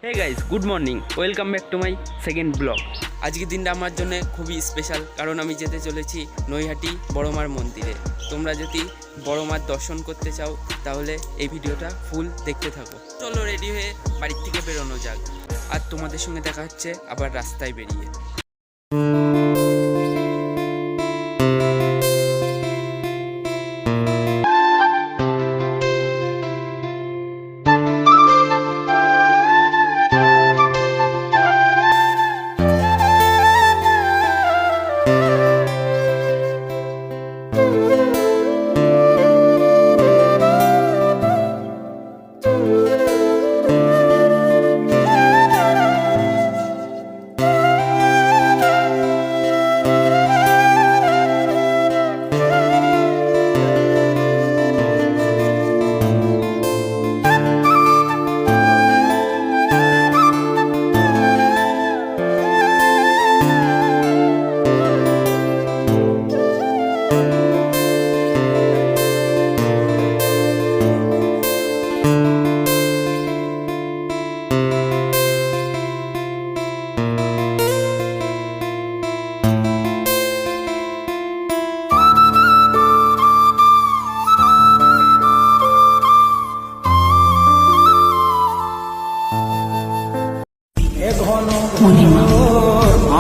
Hey guys, good morning, welcome back to my second blog. আজকের দিনটা আমার জন্য খুবই স্পেশাল, কারণ আমি যেতে চলেছি নৈহাটি বড়মার মন্দিরে। তোমরা যদি বড়মার দর্শন করতে চাও তাহলে এই ভিডিওটা ফুল দেখতে থাকো। চলো রেডি হয়ে বাড়ির থেকে বেরোনো যাক, আর তোমাদের সঙ্গে দেখা হচ্ছে আবার রাস্তায় বেরিয়ে।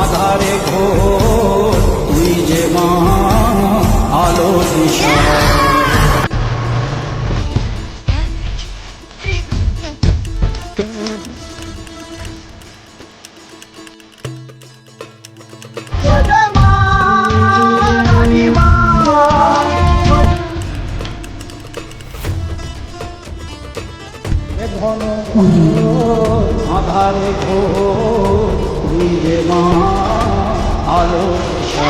আধারে ঘোর তুই যে মা আলো দিশা। আধারে ঘোর তুই যে মা আলো দিশা।